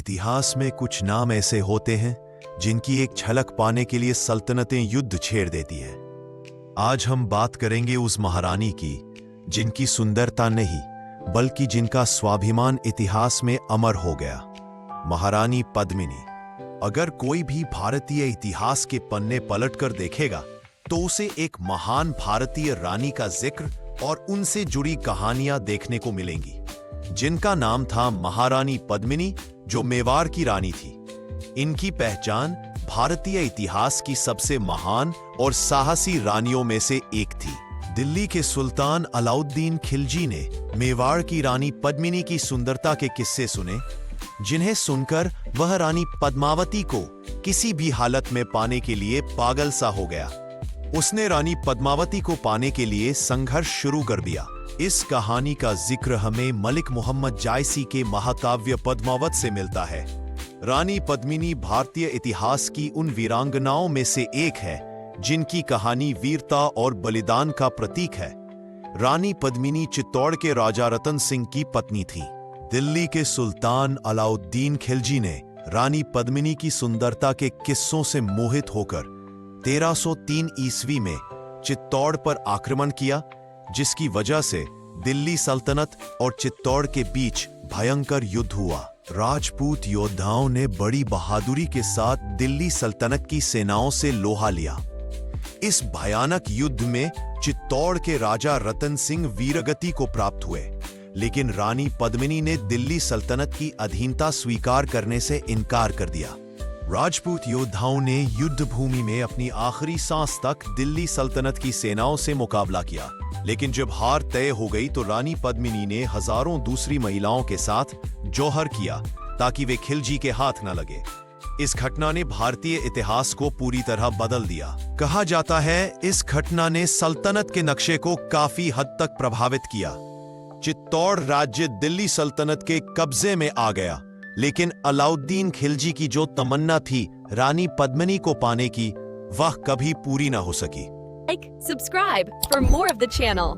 इतिहास में कुछ नाम ऐसे होते हैं जिनकी एक झलक पाने के लिए सल्तनतें युद्ध छेड़ देती है। आज हम बात करेंगे उस महारानी की जिनकी सुंदरता नहीं बल्कि जिनका स्वाभिमान इतिहास में अमर हो गया, महारानी पद्मिनी। अगर कोई भी भारतीय इतिहास के पन्ने पलटकर देखेगा तो उसे एक महान भारतीय रानी का जिक्र और उनसे जुड़ी कहानियां देखने को मिलेंगी, जिनका नाम था महारानी पद्मिनी, जो मेवाड़ की रानी थी। इनकी पहचान भारतीय इतिहास की सबसे महान और साहसी रानियों में से एक थी। दिल्ली के सुल्तान अलाउद्दीन खिलजी ने मेवाड़ की रानी पद्मिनी की सुंदरता के किस्से सुने, जिन्हें सुनकर वह रानी पद्मावती को किसी भी हालत में पाने के लिए पागल सा हो गया। उसने रानी पद्मावती को पाने के लिए संघर्ष शुरू कर दिया। इस कहानी का जिक्र हमें मलिक मोहम्मद जायसी के महाकाव्य पद्मावत से मिलता है। रानी पद्मिनी भारतीय इतिहास की उन वीरांगनाओं में से एक है जिनकी कहानी वीरता और बलिदान का प्रतीक है। रानी पद्मिनी चित्तौड़ के राजा रतन सिंह की पत्नी थी। दिल्ली के सुल्तान अलाउद्दीन खिलजी ने रानी पद्मिनी की सुंदरता के किस्सों से मोहित होकर 1303 ईस्वी में चित्तौड़ पर आक्रमण किया, जिसकी वजह से दिल्ली सल्तनत और चित्तौड़ के बीच भयंकर युद्ध हुआ। राजपूत योद्धाओं ने बड़ी बहादुरी के साथ दिल्ली सल्तनत की सेनाओं से लोहा लिया। इस भयानक युद्ध में चित्तौड़ के राजा रतन सिंह वीरगति को प्राप्त हुए, लेकिन रानी पद्मिनी ने दिल्ली सल्तनत की अधीनता स्वीकार करने से इनकार कर दिया। राजपूत योद्धाओं ने युद्ध भूमि में अपनी आखिरी सांस तक दिल्ली सल्तनत की सेनाओं से मुकाबला किया, लेकिन जब हार तय हो गई तो रानी पद्मिनी ने हजारों दूसरी महिलाओं के साथ जौहर किया ताकि वे खिलजी के हाथ न लगे। इस घटना ने भारतीय इतिहास को पूरी तरह बदल दिया। कहा जाता है इस घटना ने सल्तनत के नक्शे को काफी हद तक प्रभावित किया। चित्तौड़ राज्य दिल्ली सल्तनत के कब्जे में आ गया, लेकिन अलाउद्दीन खिलजी की जो तमन्ना थी रानी पद्मिनी को पाने की, वह कभी पूरी न हो सकी। Like, subscribe for more of the channel.